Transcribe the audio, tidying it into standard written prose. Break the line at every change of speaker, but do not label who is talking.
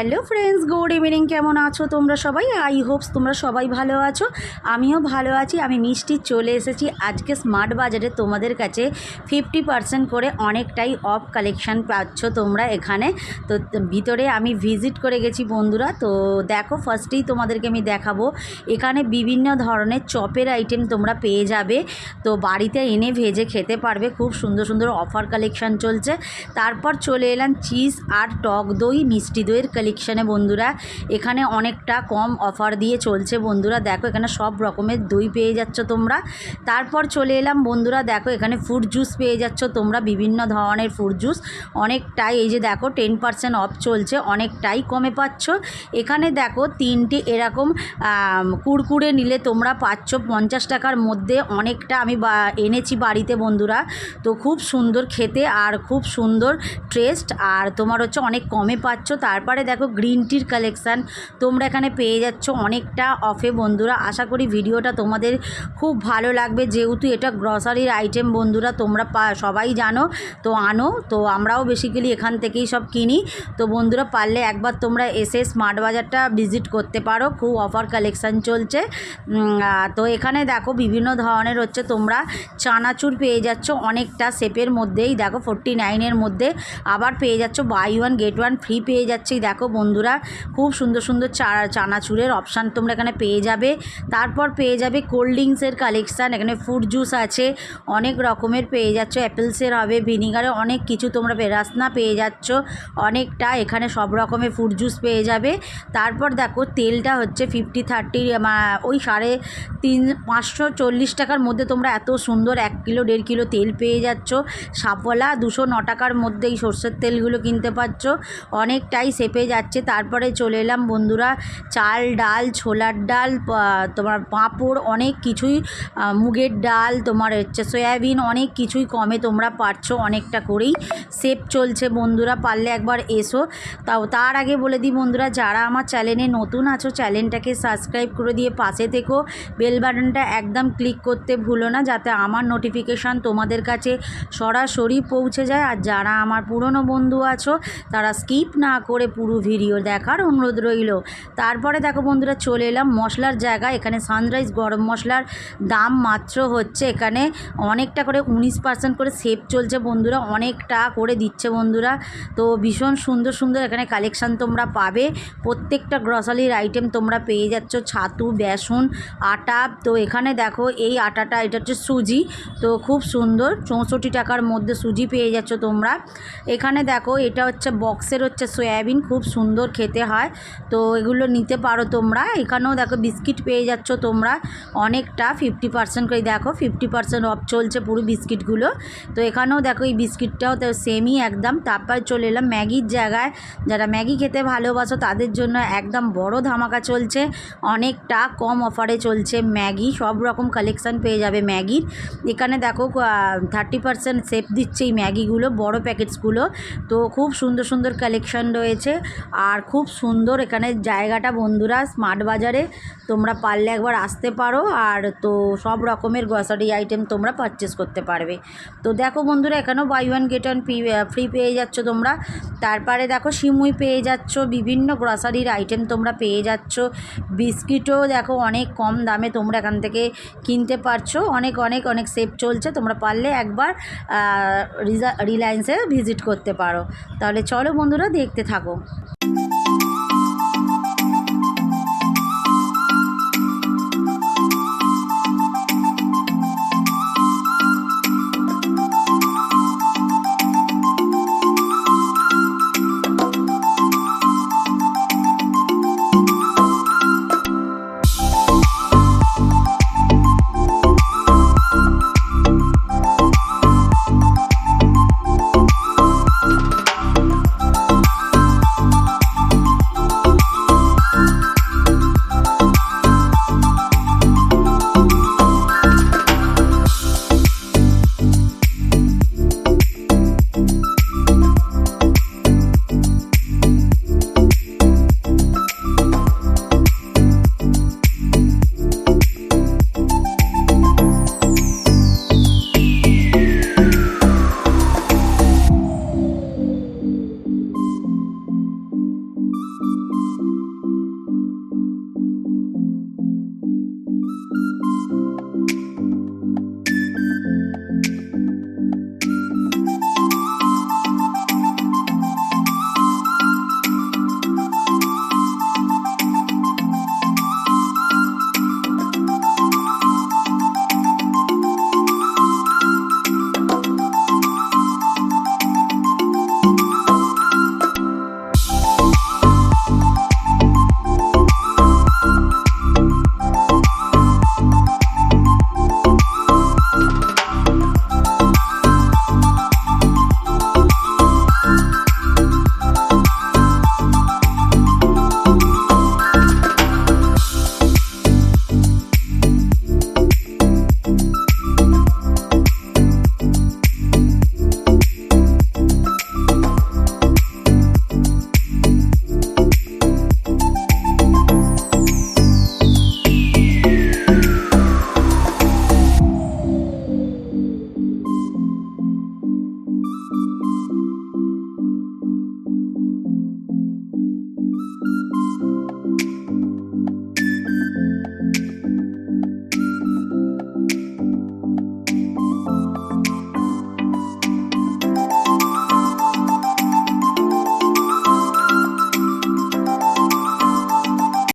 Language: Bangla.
Hello friends, good evening. কেমন আছো তোমরা সবাই? আই হোপস তোমরা সবাই ভালো আছো, আমিও ভালো আছি। আমি মিষ্টি চলে এসেছি আজকে স্মার্ট বাজারে তোমাদের কাছে 50% করে অনেকটাই অফ কালেকশান পাচ্ছ তোমরা এখানে। তো ভিতরে আমি ভিজিট করে গেছি বন্ধুরা। তো দেখো, ফার্স্টেই তোমাদেরকে আমি দেখাবো এখানে বিভিন্ন ধরনের চপের আইটেম তোমরা পেয়ে যাবে। তো বাড়িতে এনে ভেজে খেতে পারবে, খুব সুন্দর সুন্দর অফার কালেকশান চলছে। তারপর চলে এলাম চিজ আর টক দই, মিষ্টি দইয়ের কালেকশানে বন্ধুরা। এখানে অনেকটা কম অফার দিয়ে চলছে বন্ধুরা। দেখো এখানে সব রকমের দই পেয়ে যাচ্ছ তোমরা। তারপর চলে এলাম বন্ধুরা, দেখো এখানে ফ্রুট জুস পেয়ে যাচ্ছ তোমরা, বিভিন্ন ধরনের ফ্রুট জুস অনেকটাই, এই যে দেখো 10% অফ চলছে, অনেকটাই কমে পাচ্ছ। এখানে দেখো তিনটে এরকম কুরকুরে নিলে তোমরা পাচ্ছ 50 টাকার মধ্যে। অনেকটা আমি এনেছি বাড়িতে বন্ধুরা। তো খুব সুন্দর খেতে আর খুব সুন্দর টেস্ট, আর তোমার হচ্ছে অনেক কমে পাচ্ছ। তারপরে দেখো গ্রিন টির কালেকশান তোমরা এখানে পেয়ে যাচ্ছ অনেকটা অফে বন্ধুরা। আশা করি ভিডিওটা তোমাদের খুব ভালো লাগবে, যেহেতু এটা গ্রসারির আইটেম বন্ধুরা, তোমরা সবাই জানো। তো আনো, তো আমরাও বেসিক্যালি এখান থেকেই সব কিনি। তো বন্ধুরা পারলে একবার তোমরা এসে স্মার্ট বাজারটা ভিজিট করতে পারো, খুব অফার কালেকশান চলছে। তো এখানে দেখো বিভিন্ন ধরনের হচ্ছে তোমরা চানাচুর পেয়ে যাচ্ছ অনেকটা শেপের মধ্যেই, দেখো 49-এর মধ্যে। আবার পেয়ে যাচ্ছ buy one get one free পেয়ে যাচ্ছে। দেখো বন্ধুরা খুব সুন্দর সুন্দর চানাচুরের অপশান তোমরা এখানে পেয়ে যাবে। তারপর পেয়ে যাবে কোল্ড ড্রিঙ্কসের কালেকশান, এখানে ফ্রুট জুস আছে অনেক রকমের পেয়ে যাচ্ছ, অ্যাপেলসের হবে, ভিনিগারের অনেক কিছু তোমরা রাসনা পেয়ে যাচ্ছ অনেকটা। এখানে সব রকমের ফ্রুট জুস পেয়ে যাবে। তারপর দেখো তেলটা হচ্ছে 50-30 ওই 540 টাকার মধ্যে তোমরা এত সুন্দর 1 কিলো 1.5 কিলো তেল পেয়ে যাচ্ছ। সাফলা 209 টাকার মধ্যে এই সর্ষের তেলগুলো কিনতে পারছ, অনেকটাই সেপে যাচ্ছে। তারপরে চলে এলাম বন্ধুরা চাল ডাল, ছোলার ডাল, তোমার পাঁপড়, অনেক কিছুই, মুগের ডাল, তোমার হচ্ছে সয়াবিন, অনেক কিছুই কমে তোমরা পাচ্ছ, অনেকটা করেই সেপ চলছে বন্ধুরা। পারলে একবার এসো। তার আগে বলে দিই বন্ধুরা, যারা আমার চ্যানেলে নতুন আছো চ্যানেলটাকে সাবস্ক্রাইব করে দিয়ে পাশে থেকো, বেল বাটনটা একদম ক্লিক করতে ভুলো না, যাতে আমার নোটিফিকেশান তোমাদের কাছে সরাসরি পৌঁছে যায়। আর যারা আমার পুরনো বন্ধু আছো তারা স্কিপ না করে পুরো ভিডিও দেখার অনুরোধ রইল। তারপরে দেখো বন্ধুরা চলে এলাম মশলার জায়গায়। এখানে সানরাইজ গরম মশলার দাম মাত্র হচ্ছে এখানে অনেকটা করে 19% করে সেভ চলছে বন্ধুরা, অনেকটা করে দিচ্ছে বন্ধুরা। তো ভীষণ সুন্দর সুন্দর এখানে কালেকশান তোমরা পাবে। প্রত্যেকটা গ্রসারির আইটেম তোমরা পেয়ে যাচ্ছ, ছাতু, বেসন, আটা। তো এখানে দেখো এই আটাটা, এটা হচ্ছে সুজি, তো খুব সুন্দর 64 টাকার মধ্যে সুজি পেয়ে যাচ্ছ তোমরা। এখানে দেখো এটা হচ্ছে বক্সের হচ্ছে সয়াবিন, খুব সুন্দর খেতে হয়, তো এগুলো নিতে পারো তোমরা। এখানেও দেখো বিস্কিট পেয়ে যাচ্ছ তোমরা অনেকটা 50% করে, দেখো 50% অফ চলছে পুরো বিস্কিটগুলো। তো এখানেও দেখো এই বিস্কিটটাও তো সেমই একদম। তারপর চলে এলাম ম্যাগির জায়গায়। যারা ম্যাগি খেতে ভালোবাসো তাদের জন্য একদম বড় ধামাকা চলছে, অনেকটা কম অফারে চলছে ম্যাগি, সব রকম কালেকশান পেয়ে যাবে ম্যাগির। এখানে দেখো 30% সেভ দিচ্ছে এই ম্যাগিগুলো, বড় প্যাকেটসগুলো। তো খুব সুন্দর সুন্দর কালেকশান রয়েছে আর খুব সুন্দর এখানে জায়গাটা বন্ধুরা। স্মার্ট বাজারে তোমরা পারলে একবার আসতে পারো, আর তো সব রকমের গ্রসারি আইটেম তোমরা পারচেস করতে পারবে। তো দেখো বন্ধুরা এখানেও buy one get one free পেয়ে যাচ্ছ তোমরা। তারপরে দেখো সিমুই পেয়ে যাচ্ছ, বিভিন্ন গ্রসারির আইটেম তোমরা পেয়ে যাচ্ছ। বিস্কিটও দেখো অনেক কম দামে তোমরা এখান থেকে কিনতে পারছো, অনেক অনেক অনেক সেভ চলছে। তোমরা পারলে একবার রিলায়েন্সে ভিজিট করতে পারো। তাহলে চলো বন্ধুরা দেখতে থাকো।